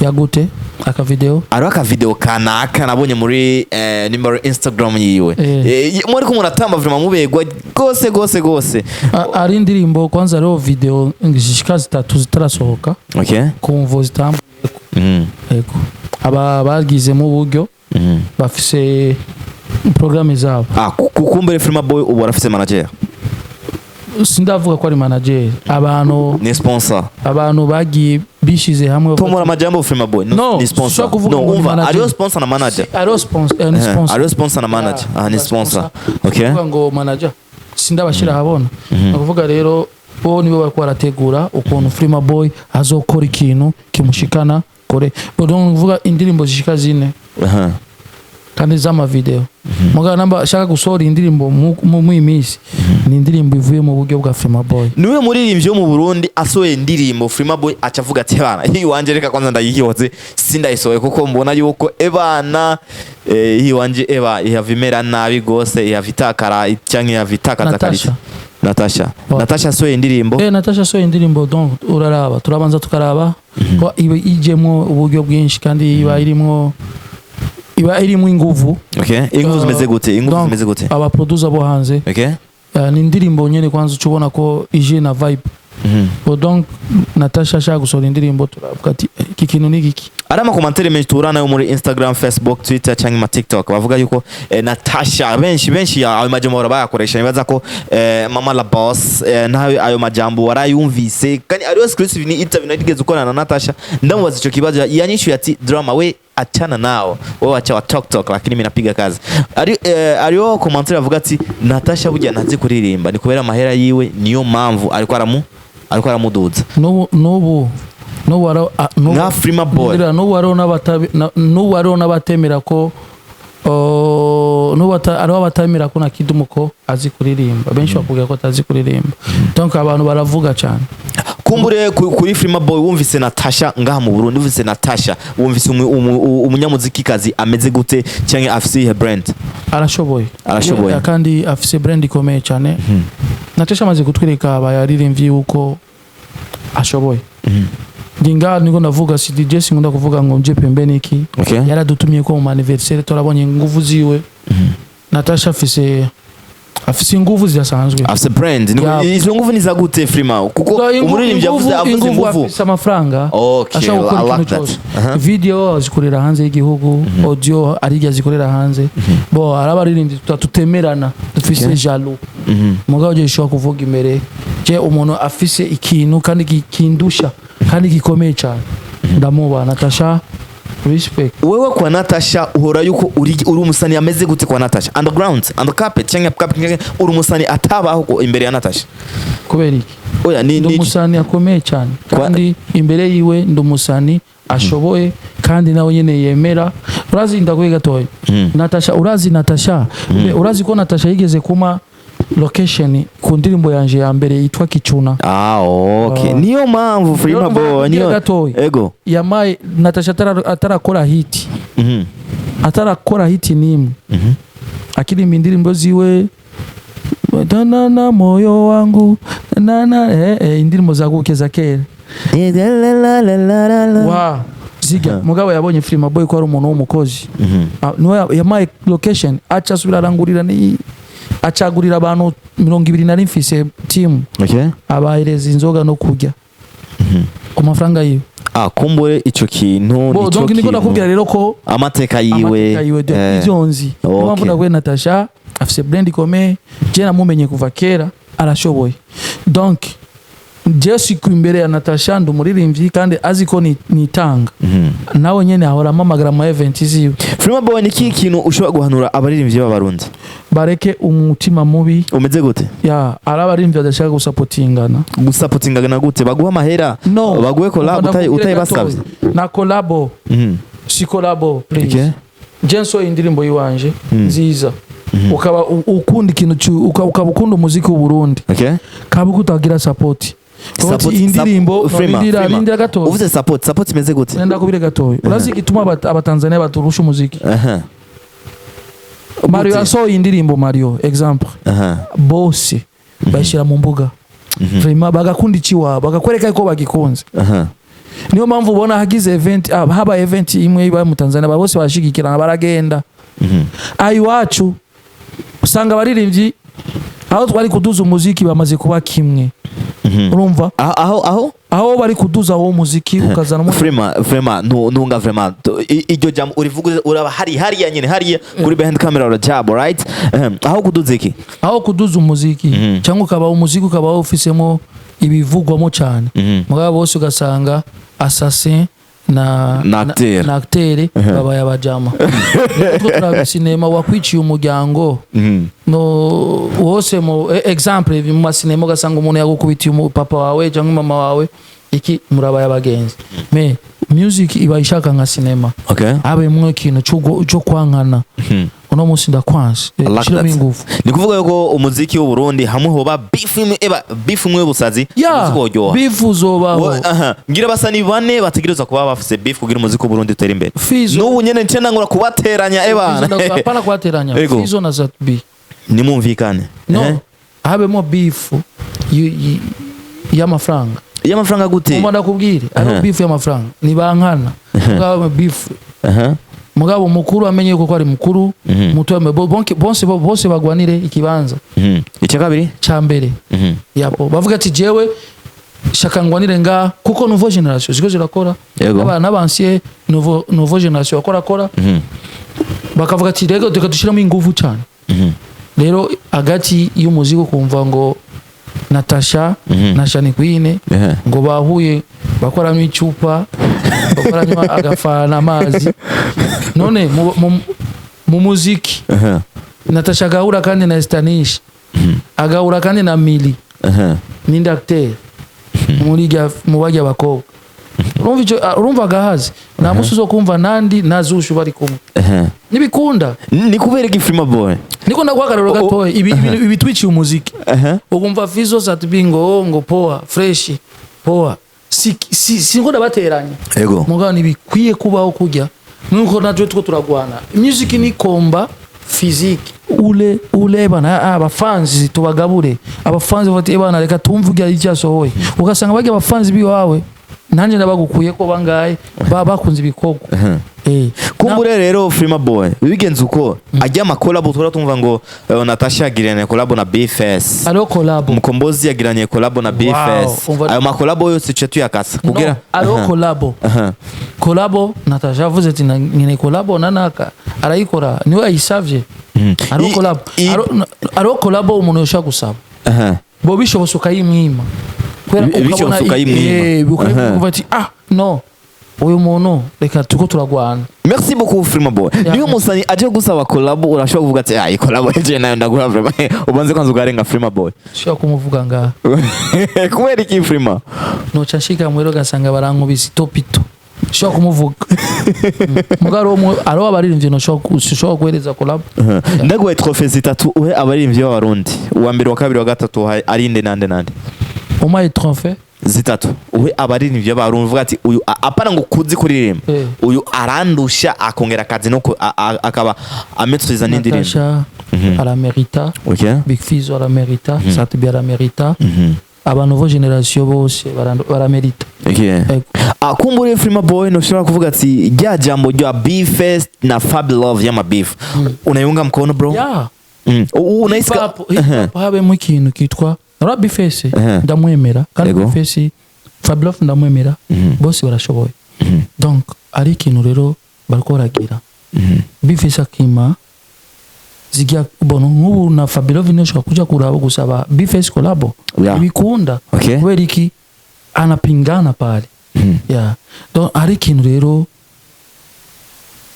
Speaker 1: ya gute aka video
Speaker 2: araka video kanaka nabonye muri nimero Instagram yiwe mwari ko muratamba vraiment mubegwa gose
Speaker 1: ari indirimbo kwanza rero video ngishika 3 zitarasohoka.
Speaker 2: Okay.
Speaker 1: Kumvo zitambu eko aba bagize mu buryo bafise programme zabo.
Speaker 2: Kukumbere Frima Boy ubu arafise manager?
Speaker 1: Sindavuga ko ari manager, abantu
Speaker 2: ni sponsor.
Speaker 1: Abantu bagiye bishize hamwe
Speaker 2: tomora majambo Frima Boy ni sponsor no umva ariyo sponsor na manager
Speaker 1: ariyo sponsor ni sponsor
Speaker 2: ariyo sponsor na manager ni sponsor okay
Speaker 1: ngo manager sindabashira habona nakuvuga rero bo nibo bari kwarategura ukuntu Frima Boy azokora ikintu kimushikana kore bo ndavuga indirimbo zishika zine kandi zama video muga namba shaka gusora indirimbo mu imisi ni indirimbo ivuye mu buryo bwa Frima Boy
Speaker 2: niwe muririmbyi yo mu Burundi asoye indirimbo Frima Boy acavuga ati bana hi wanje reka kwanza ndayiyoze sindayisoye kuko mbona yuko ebana hi wanje yavimera nabi gose yavitakara cyanke yavitakata kalisa Natasha soye indirimbo
Speaker 1: Natasha soye indirimbo donc uraraba turabanza tukaraba ko ijemo uburyo bwinshi kandi iba irimo inguvu
Speaker 2: okay inguvu zimeze gute
Speaker 1: aba producer bo hanze
Speaker 2: okay
Speaker 1: ni indirimbo nyene kwanza ucubona ko ije na vibe donc Natasha shaka gusora indirimbo turavuga ati iki kintu ni giki
Speaker 2: arama commentaire menshi turana yo muri Instagram Facebook Twitter cyangwa TikTok bavuga yuko Natasha benshi ayo majambo bayakoresha nibaza ko mama la boss nawe ayo majambo warayumvise kandi ariyo exclusive ni interview nadigeze ukorana na Natasha ndamubaza ico kibazo yanyishuye ati drama we achana nao wewe acha wa talk lakini mimi napiga kazi ariyo commentaire avuga ati Natasha burya ntazi kuririmba ni kubera amahera yiwe niyo mpamvu ariko aramuduza na Frima Boy
Speaker 1: no waro nabatemera ko ariho batamira ko na kidumu ko azi kuririmba benshi bavuga ko atazi kuririmba donc abantu baravuga cyane
Speaker 2: kumbure kuri Frima Boy wumvise Natasha ngaha mu Burundi wumvise Natasha wumvise umunyamuziki kazi ameze gute cyangwa afise brand
Speaker 1: arashoboye kandi afise brand ikomeye cyane Natasha amaze kutwereka abayaririmbyi uko ashoboye Dinga niko ndavuga si DJ singunda kuvuga ngo nje pembeni iki yaradutumye ko mu anniversaire turabonye nguvu ziwe Natasha afise nguvu zisanzwe
Speaker 2: afise brand izo nguvu ni za gute Frima kuko umuririmbyi yavuze avuze nguvu
Speaker 1: afise amafaranga
Speaker 2: ashaka gukora ikintu cyose
Speaker 1: video azikorera hanze y'igihugu audio arija zikorera hanze bo arabaririmbyi tutemerana dufise jalo mugabo je shaka kuvuga imbere je umuntu afise ikintu kandi kindusha kandi gikomeye cyane ndamuba Natasha respect
Speaker 2: wewe kwa Natasha uhora yuko uri umusani ameze gute kwa Natasha underground under carpet cyangwa carpet uri umusani atabaho imbere ya Natasha
Speaker 1: kubera iki
Speaker 2: oya ni
Speaker 1: umusani akomeye cyane kandi imbere yiwe ndumusani ashoboye kandi nawe nyene yemera urazi ndaguye gatoye Natasha urazi ko Natasha yigeze kuma location ku ndirimbo yanje ya mbere yitwa Kicuna
Speaker 2: okay niyo mpamvu Frima Boy niyo ego
Speaker 1: yamaye Natasha atarakora hit atarakora hit nimwe akiri indirimbo ziwe na moyo wangu indirimbo zagukeza kera ziga mugabo yabonye Frima Boy ko ari umuntu w'umukozi niwe yamaye location acha subira arangurira ni acagurira abantu 20 nari mfise team abahereza inzoga no kurya ku mafaranga yiwe
Speaker 2: kumbure ico kintu
Speaker 1: nico donc niko nakubwira rero ko
Speaker 2: amateka yiwe
Speaker 1: ivyonzi mpamvu ndagwe Natasha afise brand ikomeye je namumenye kuva kera arashoboye donc Jesse imbere ya Natasha ndumuririmbyi kandi aziko nitanga nawe nyene ahora amamagara mu event ziwe
Speaker 2: Frima Boy ni kintu ushobora guhanura abaririmbyi b'abarundi
Speaker 1: bareke umutima mubi
Speaker 2: umeze gute
Speaker 1: arabaririmbyi adashaka gusapotingana
Speaker 2: gute baguha amahera baguhe collab utayibasabye
Speaker 1: na collabo si collabo please Jenso indirimbo yiwanje nziza ukaba ukunda ikintu ukaba ukunda umuziki w'u Burundi kaba kutagira support indirimbo nindira gato
Speaker 2: uvuze support imeze gute
Speaker 1: nenda kubire gato urazi gituma abatanzania baturusha umuziki Mario aso indirimbo Mario example bose bashira mu mbuga Frima bagakunda ikiwa bagakwereka ko bagikunze niyo mpamvu ubona hagize event haba event imwe iba mu Tanzania bose bashigikirana baragenda ayiwacu usanga baririmbyi aho twari kuduza umuziki bamaze kuba kimwe urumva aho bari kuduza wo muziki ukazana mu
Speaker 2: Frima ntunga Frima iryo jambo urivuga uraba hariya nyene hariya kuri behind camera or job right aho kuduza iki
Speaker 1: aho kuduza umuziki cyangwa ukaba umuziki ukaba ufisemo ibivugwamo cyane mugabo bose ugasanga assassin na acteur babaye abajama utwo turaba sinema wakwiciye umuryango no wose mu example mu masinema ugasanga umuntu yagukubitiye papa wawe cyangwa mama wawe iki murabaye abagenzi me music iba ishaka nka sinema abe mwe kintu cyo kwankana uno munsi ndakwanse shira mingufu
Speaker 2: ni kuvuga yuko umuziki w'u Burundi hamwe hoba beef mwe busazi
Speaker 1: uzikojoa beef uzobaho
Speaker 2: ngira basani bane bategereza kuba bafise beef kugira umuziki w'u Burundi utere imbere n'ubu nyene ncenda ngura kubateranya
Speaker 1: apana kubateranya Fizo na SatB
Speaker 2: ni mumvikane
Speaker 1: no habe mo beef y'amafaranga gute umanda kubwire ari beef y'amafaranga ni bankana mugabo beef mugabo mukuru amenye ko ari mukuru muto bose bagwanire ikibanza
Speaker 2: icya kabiri
Speaker 1: cya mbere yapo bavuga ati jewe shaka ngwanire nga kuko nouveau generation ziko zirakora n'abansiye nouveau generation bakora bakavuga ati rego dushiramo ingufu cyane rero agati y'umuziko kumva ngo Natasha na Shani Queen ngo bahuye bakoranye icupa bakoranye agafana amazi none mu muziki Natasha agahura kandi na Stanish agahura kandi na Mili ni acteur mu bajya bakobwa urumva gahazi na musuzo kumva nandi nazushu bari kumwe nibikunda
Speaker 2: ni kubereka ifilma boy
Speaker 1: niko ndakwakarero gatoye ibi twiciye umuziki ugumva Fizo SatB ngo poa fresh poa si ngo ndabateranya mugabo nibikwiye kubaho kujya nuko natwe two turagwana music ni komba physique ule bana abafanzi tubagabure abafanzi bati bana reka tumvugira icyasohoye ugasanga bage abafanzi biwawe nanje ndabagukuye ko bangaye bakunze ibikoko
Speaker 2: kumbure rero Filma Boy bigenze uko ajya amakolabo tumva ngo Natasha yagiranye collab na BFS
Speaker 1: alo collab
Speaker 2: mukombozi yagiranye collab na BFS ayo makolabo yose cyo tuyakasa kugira
Speaker 1: alo collab Natasha avuze ati nyine collab nanaka arayikora niwe ayisavye alo collab umuntu yoshaka gusaba bo bishoboka yimwima kwera ukabona bati no uyu muntu reka tuko turagwana.
Speaker 2: Merci beaucoup Filma Boy. Niyo musani aje gusaba collab urashobora kuvuga ati ay collab je nayo ndagura vraiment ubanze kwanza ugarenga Filma Boy.
Speaker 1: Shaka kumuvuga nga.
Speaker 2: Kubera iki Filma?
Speaker 1: No chashika mwero gasanga barankubisi topito. Shaka kumuvuga. Mugaro aro abaririmbye no shaka kuhereza collab.
Speaker 2: Ndagwe trophée zitatu uhe abaririmbye b'abarundi. Uwa mbere wa kabiri wa gatatu arinde nande.
Speaker 1: Oma trophée
Speaker 2: zitatu uwe abaririmbye b'abarundi uvuga ati uyu apana ngo kuzi kuririmba uyu arandusha akongera akazi no akaba ametsuiza n'indirimbo.
Speaker 1: Natasha ala merita, Big Fizo ala merita, SatB ala merita, aba nouveau generation bose baramerita.
Speaker 2: Kumbure Filma Boy no shobora kuvuga ati rya jambo rya BFS na Fab Love y'ama beef unayunga mkono bro?
Speaker 1: Unaisika habe mu kintu kitwa Rabi Face ndamwemera kandi Face Fab Love ndamwemera bose barashoboye. Donc ari kintu rero barikoragira BFS akima zigia bono nk'ubu na Fab Love nishaka kuja kuraba gusaba BFS collab ibikunda kubera iki anapingana pale. Donc ari kintu rero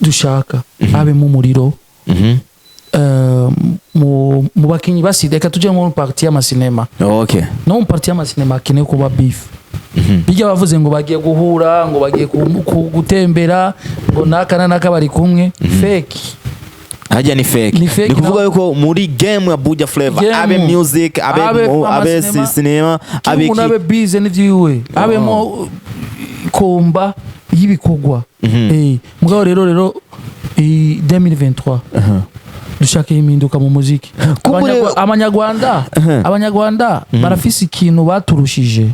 Speaker 1: dushaka abe mu muriro mu bakinyi basideka tuje mu parti y'ama cinema. No mu parti y'ama cinema kine kuba beef. Bijya bavuze ngo bagiye guhura ngo bagiye gutembera ngo nakana nakabari kumwe fake.
Speaker 2: Haja ni fake. Ni kuvuga yuko muri game ya Buja Flavor abe music abe cinema
Speaker 1: abe busy n'ivyiwe abe mo komba y'ibikogwa. Mugabo rero 2023 dushaka iminduka mu muziki. Abanyarwanda barafise ikintu baturushije.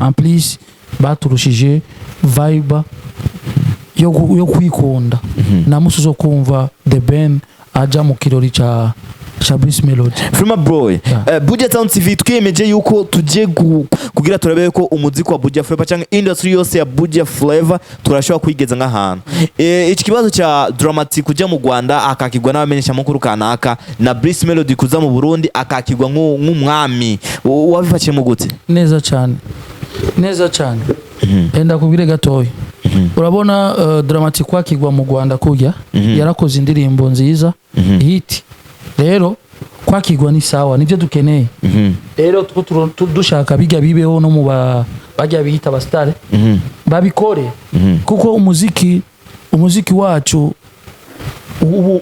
Speaker 1: En plus baturushije vibe yo kwikunda. Namusuzo kumva The Ben aja mu kirori Shabrice Melody
Speaker 2: Frima boy Buja Town TV twiyemeje yuko tuje kugira turabe ko umuziki wa Buja Flavor cyangwa industry yose ya Buja Flavor turashobora kwigeza nk'ahantu iki kibazo cya Dramatic kuja mu Rwanda akakigwa n'abamenyesha makuru kanaka na Brice Melody kuza mu Burundi akakigwa nk'umwami wabifashe mu gute
Speaker 1: neza cyane enda kubire gatoyi urabona Dramatic kwakigwa mu Rwanda kujya yarakoze indirimbo nziza hit rero kwakigwa ni sawa nivyo dukeneye rero dushaka bijya bibeho no mu bajya bihita abastare babikore kuko umuziki wacu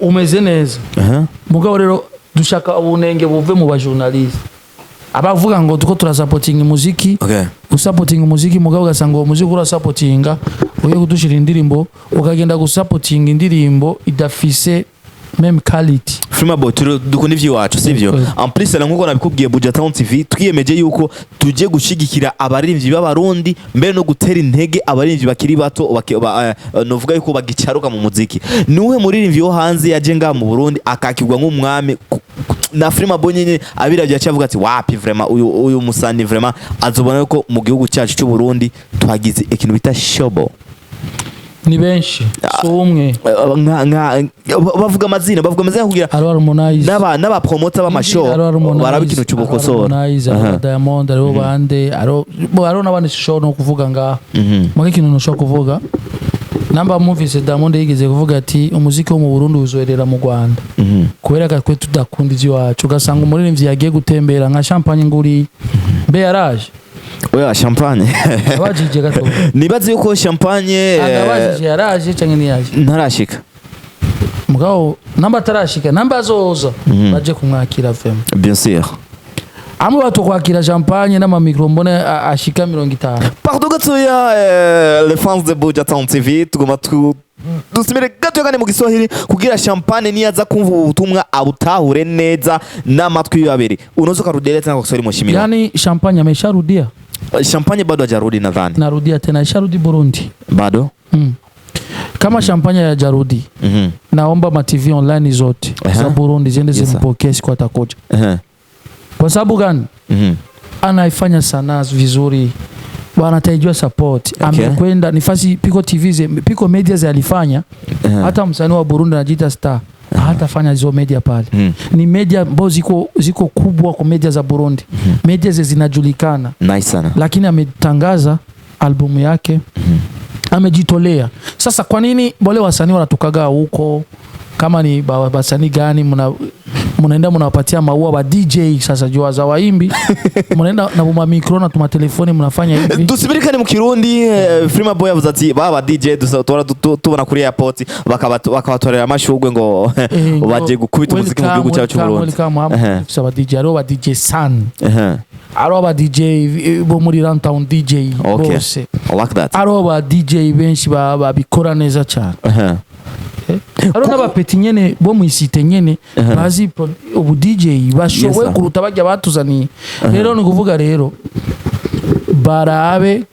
Speaker 1: umeze neza mugabo rero dushaka ubunenge buve mu bajournaliste abavuga ngo tuko turasupporting umuziki usupporting umuziki mugabo gasanga uwo muziki urasupportinga uye kudushira indirimbo ukagenda gusupporting indirimbo idafise même quality
Speaker 2: Frima boy dukunda ivyiwacu sivyo en plus la nkuko nabikubwiye Buja Town TV twiyemeje yuko tuje gushigikira abaririmbyi b'abarundi mbere no gutera intege abaririmbyi bakiri bato novuga yuko bagicaruka mu muziki niwe muririmbyi wo hanze yaje nga mu Burundi akakirwa nk'umwami na Frima boy nyine abiravye acavuga ati wapi vraiment uyu musani vraiment azobona yuko mu gihugu cyacu cy'u Burundi twagize ikintu bita shobo
Speaker 1: ni benshi so umwe
Speaker 2: bavuga amazina kugira n'aba promoter b'amashow barabikintu cy'ubukosora
Speaker 1: Diamond aribo bande aro nabandi show no kuvuga nga mu kintu no shaka kuvuga namba movies Diamond yigeze kuvuga ati umuziki wo mu Burundi uzoerera mu Rwanda kubera ko twe tudakunda ivyo wacu ugasanga umuririmbyi yagiye gutembera nka champagne nguri mbe yaraje
Speaker 2: oya champagne
Speaker 1: abajije gato
Speaker 2: nibaze yuko champagne
Speaker 1: abajije yaraje cyangwa ni yaje
Speaker 2: ntarashika
Speaker 1: mugabo namba tarashika namba azoza baje kumwakira FM
Speaker 2: bien sûr
Speaker 1: amwe batokwakira champagne n'ama micro mbone ashika 50
Speaker 2: pardon gatoya les fans de Buja Town TV tugoma dusimire gato gane mu Giswahili kugira champagne niyaza kumva ubutumwa abutahure neza n'amatwi y'abiri unozo karudeleta na kusori mushimira
Speaker 1: yani champagne amesharudia
Speaker 2: champagne bado hajarudi nadhani
Speaker 1: narudia tena isharudi Burundi
Speaker 2: bado
Speaker 1: kama champagne ya jarudi naomba ma TV online zote za Burundi ziende zimpokee siku atakoja kwa sababu gani anaifanya sanaa vizuri bwana atajua support amekwenda nifasi Piko TV Piko Media alifanya hata msanii wa Burundi anajiita star hata fanya hizo media pale ni media ambazo ziko kubwa kwa media za Burundi media zinajulikana
Speaker 2: nice sana
Speaker 1: lakini ametangaza albumu yake amejitolea sasa kwa nini wale wasanii wanatukaga huko kama ni wasanii gani mnaenda mnawapatia maua wa DJ sasa jua za waimbi mnaenda na buma micro na tuma telefoni mnafanya hivi
Speaker 2: dusibirikane mu Kirundi Frima boy yavuze ati baba DJ dusatora tubona kuri airport bakabatorera amashugwe ngo baje gukubita umuziki mu gihugu cyacu Burundi
Speaker 1: saba DJ aro DJ Sun aro DJ bo muri Runtown DJ bose
Speaker 2: like that
Speaker 1: aro DJ benshi babikora neza cyane aro n'abapeti nyene bo muisite nyene bazi ubu DJ bashowe kuruta bajya batuzaniye rero ni kuvuga rero barabe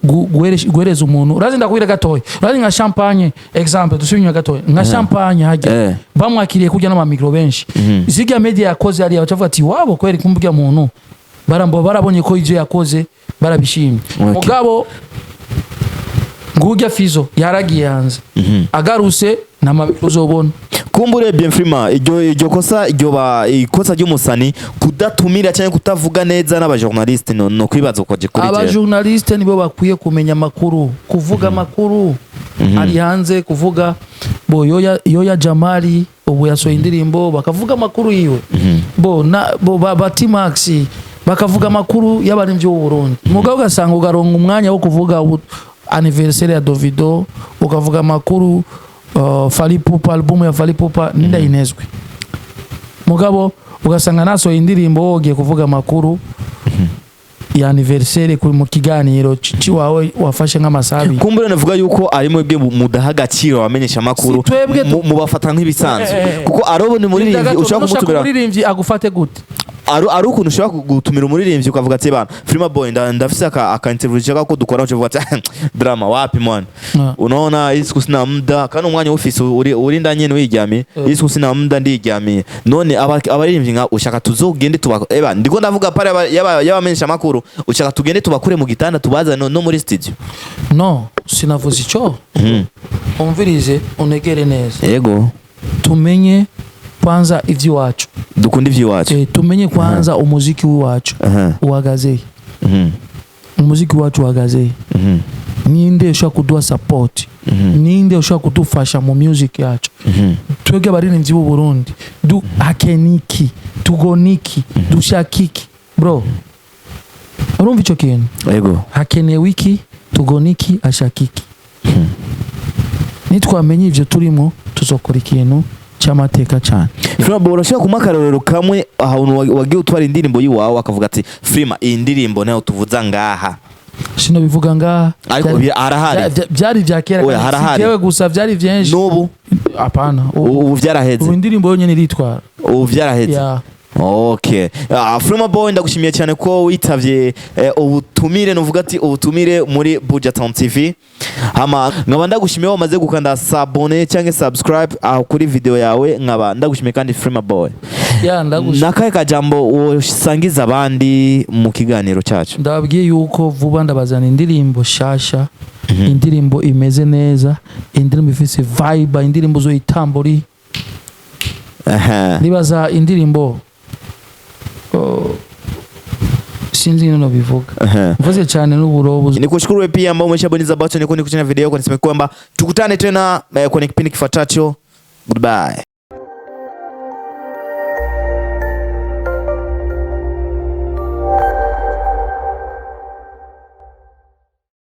Speaker 1: guhereza umuntu urazi ndakwira gatoya urazi nka champagne example dusubinya gatoya nka champagne hajya bamwakiriye kujya n'ama micro benshi ziga media yakoze ari abacavuga ati wabo kweri kumbya muntu barabonye ko ivyo yakoze barabishimye mugabo ngujya Fizo yaragiye hanze agaruse uzobona
Speaker 2: kumbure bien Frima iryo kosa ikosa ry'umusani kudatumira cyane kutavuga neza n'abajournaliste no kwibaza uko gikuri je
Speaker 1: abajournaliste nibo bakwiye kumenya makuru kuvuga makuru ari hanze kuvuga bo yoya Jamali ubu yasohoye indirimbo bakavuga makuru yiwe bo Batimax bakavuga makuru y'abarimvyi b'u Burundi mugabo gasanga ugaronga umwanya wo kuvuga anniversaire ya Davido ukavuga makuru Fally Ipupa album ya Fally Ipupa ninda inezwe mugabo ugasanga naso indirimbo ogiye kuvuga makuru ya anniversaire kuri mu kiganiro cici wawe wafashe nk'amasabi
Speaker 2: kumbure navuga yuko ari mwebwe mudahagaciro wamenyesha makuru mu bafata nk'ibisanzwe kuko arobo ni muri ushaka kumutubira
Speaker 1: muri agufate gute
Speaker 2: ukuntu ushobora gutumira umuririmbyi ukavuga ati bana Freema Boy ndafise aka interview chaka ko dukora cyo vuga ati drama wapi mwana unaona isiku sina muda kandi umwanya ufise uri ndanye wiryamiye isiku sina muda ndiryamiye none abaririmbyi nka ushaka tuzogende tuba ndiko ndavuga pare yabamenyesha makuru ushaka tugende tubakure mu gitanda tubaza no muri studio
Speaker 1: no sinavuze ico umvirize unegere neza
Speaker 2: yego
Speaker 1: tumenye kwanza ivy'iwacu
Speaker 2: dukunda ivy'iwacu
Speaker 1: tumenye kwanza umuziki w'iwacu uhagaze umuziki wacu uhagaze ninde ushaka kuduha support ninde ushaka kudufasha mu music yacu twege abaririmbyi b'u Burundi hakeniki tugoniki dushakiki bro urumva ico kintu
Speaker 2: yego
Speaker 1: hakeneye wiki tugoniki ashakiki nitwamenye ivyo turimo tuzokora ikintu cy'amateka cyane.
Speaker 2: Freema Boy urashaka kumakarorero kamwe ahantu wagiye utwara indirimbo yiwawe akavuga ati Freema iyi ndirimbo nayo tuvuza ngaha
Speaker 1: sino bivuga ngaha
Speaker 2: ariko arahari
Speaker 1: byari bya kera jewe gusa byari byinshi
Speaker 2: n'ubu
Speaker 1: apana
Speaker 2: ubu byaraheze
Speaker 1: ubu indirimbo yonyene iritwara
Speaker 2: ubu byaraheze
Speaker 1: yeah.
Speaker 2: Okay. Freema Boy ndagushimiye cyane ko witavye ubutumire nuvuga ati ubutumire muri Budget TV. Hama nkaba ndagushimiye wamaze gukanda s'abonner cyangwa subscribe aho kuri video yawe nkaba ndagushimiye kandi Freema Boy.
Speaker 1: Yeah, ndagushimiye.
Speaker 2: Nakaye kajambo usangiza abandi mu kiganiro cyacu.
Speaker 1: Ndababwiye yuko vuba ndabazana indirimbo shasha. Indirimbo imeze neza, indirimbo ifise vibe, indirimbo zo itambori. Nibaza indirimbo sinzi nino bivuga mvuze cyane n'uburobo.
Speaker 2: Nikushukuru pia ambao umeshabonyeza button nikuona video yako, niseme kwamba tukutane tena kwenye kipindi kifuatacho. Goodbye.